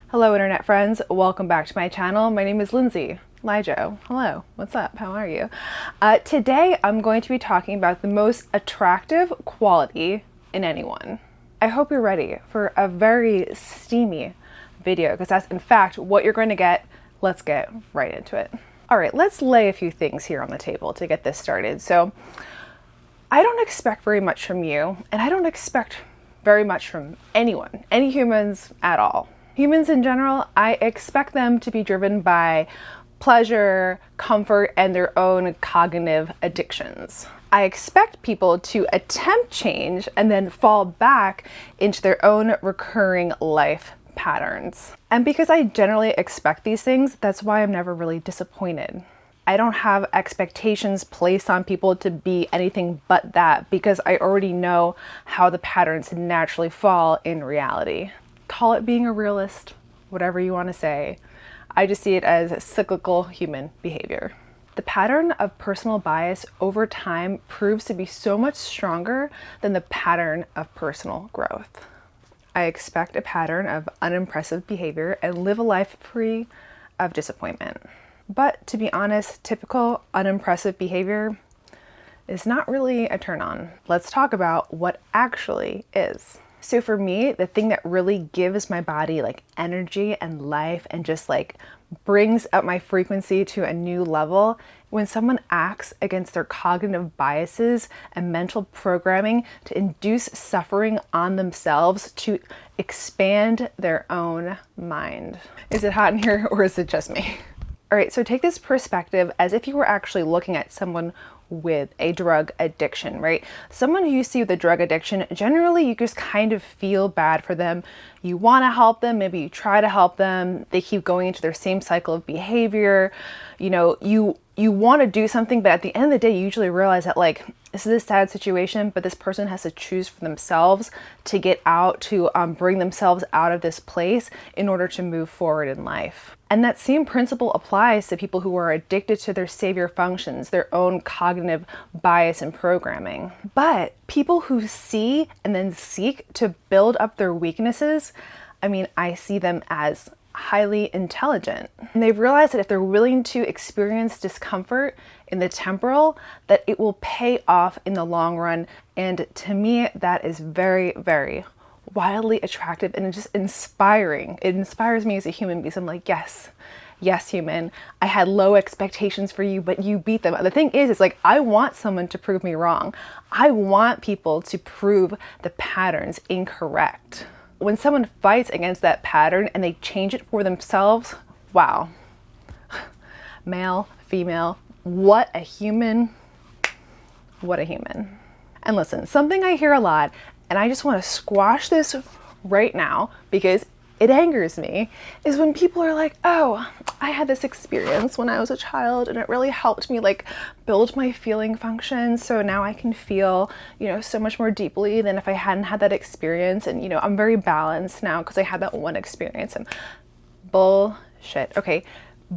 Hello internet friends, welcome back to my channel. My name is Lindsay. LiJo. Hello, what's up? How are you? Today I'm going to be talking about the most attractive quality in anyone. I hope you're ready for a very steamy video because that's in fact what you're going to get. Let's get right into it. All right, let's lay a few things here on the table to get this started. So I don't expect very much from you, and I don't expect very much from anyone, any humans at all. Humans in general, I expect them to be driven by pleasure, comfort, and their own cognitive addictions. I expect people to attempt change and then fall back into their own recurring life patterns. And because I generally expect these things, that's why I'm never really disappointed. I don't have expectations placed on people to be anything but that because I already know how the patterns naturally fall in reality. Call it being a realist, whatever you want to say. I just see it as cyclical human behavior. The pattern of personal bias over time proves to be so much stronger than the pattern of personal growth. I expect a pattern of unimpressive behavior and live a life free of disappointment. But to be honest, typical unimpressive behavior is not really a turn on. Let's talk about what actually is. So for me, the thing that really gives my body like energy and life and just like brings up my frequency to a new level, when someone acts against their cognitive biases and mental programming to induce suffering on themselves to expand their own mind. Is it hot in here or is it just me? All right, so take this perspective as if you were actually looking at someone with a drug addiction, right? Someone who you see with a drug addiction, generally you just kind of feel bad for them. You want to help them, maybe you try to help them. They keep going into their same cycle of behavior. You know, you want to do something, but at the end of the day, you usually realize that like, this is a sad situation, but this person has to choose for themselves to get out, to bring themselves out of this place in order to move forward in life. And that same principle applies to people who are addicted to their savior functions, their own cognitive bias and programming. But people who see and then seek to build up their weaknesses, I see them as highly intelligent. And they've realized that if they're willing to experience discomfort in the temporal, that it will pay off in the long run. And to me, that is very, very wildly attractive and just inspiring. It inspires me as a human because I'm like, yes, human, I had low expectations for you, but you beat them. The thing is, it's like, I want someone to prove me wrong. I want people to prove the patterns incorrect. When someone fights against that pattern and they change it for themselves, wow. Male, female, what a human. What a human. And listen, something I hear a lot, and I just want to squash this right now because it angers me, is when people are like, oh, I had this experience when I was a child and it really helped me like build my feeling function. So now I can feel, so much more deeply than if I hadn't had that experience. And, I'm very balanced now because I had that one experience. And bullshit. Okay.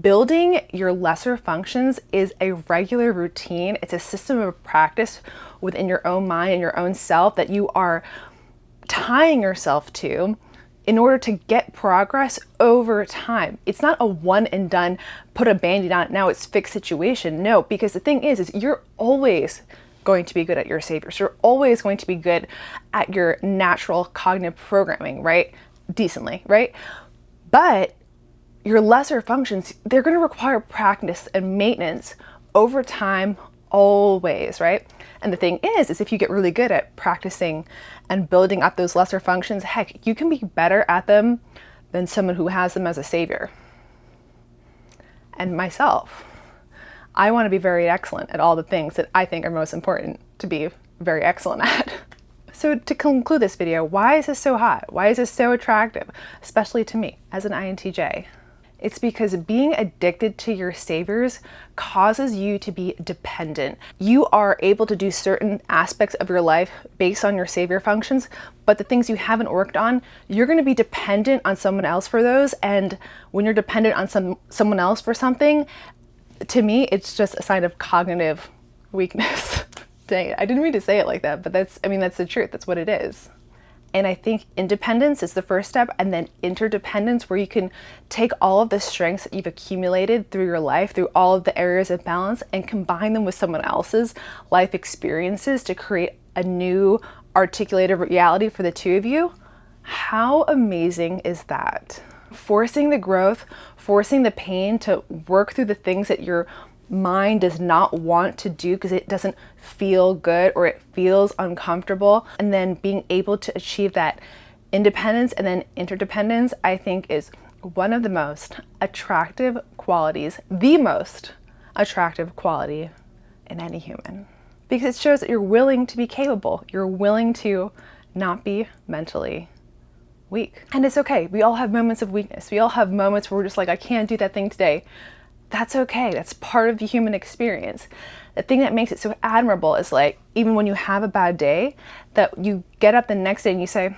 Building your lesser functions is a regular routine. It's a system of practice within your own mind and your own self that you are tying yourself to in order to get progress over time. It's not a one and done, put a band-aid on it, now it's fixed situation. No, because the thing is you're always going to be good at your saviors. You're always going to be good at your natural cognitive programming, right? Decently, right? But your lesser functions, they're going to require practice and maintenance over time, always, right? And the thing is if you get really good at practicing and building up those lesser functions, heck, you can be better at them than someone who has them as a savior. And myself, I want to be very excellent at all the things that I think are most important to be very excellent at. So to conclude this video, why is this so hot? Why is this so attractive, especially to me as an INTJ? It's because being addicted to your saviors causes you to be dependent. You are able to do certain aspects of your life based on your savior functions, but the things you haven't worked on, you're going to be dependent on someone else for those. And when you're dependent on someone else for something, to me, it's just a sign of cognitive weakness. Dang it, I didn't mean to say it like that, but that's the truth. That's what it is. And I think independence is the first step, and then interdependence, where you can take all of the strengths that you've accumulated through your life, through all of the areas of balance, and combine them with someone else's life experiences to create a new articulated reality for the two of you. How amazing is that? Forcing the growth, forcing the pain to work through the things that your mind does not want to do because it doesn't feel good or it feels uncomfortable, and then being able to achieve that independence and then interdependence, I think is one of the most attractive qualities, the most attractive quality in any human. Because it shows that you're willing to be capable, you're willing to not be mentally weak. And it's okay, we all have moments of weakness. We all have moments where we're just like, I can't do that thing today. That's okay. That's part of the human experience. The thing that makes it so admirable is, like, even when you have a bad day, that you get up the next day and you say,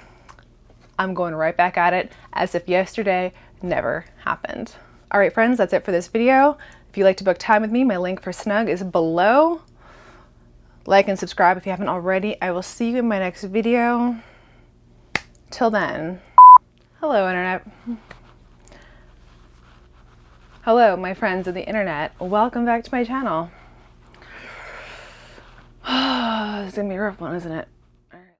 I'm going right back at it as if yesterday never happened. All right, friends, that's it for this video. If you'd like to book time with me, my link for Snug is below. Like and subscribe if you haven't already. I will see you in my next video. Till then, hello, Internet. Hello, my friends of the internet. Welcome back to my channel. It's gonna be a rough one, isn't it?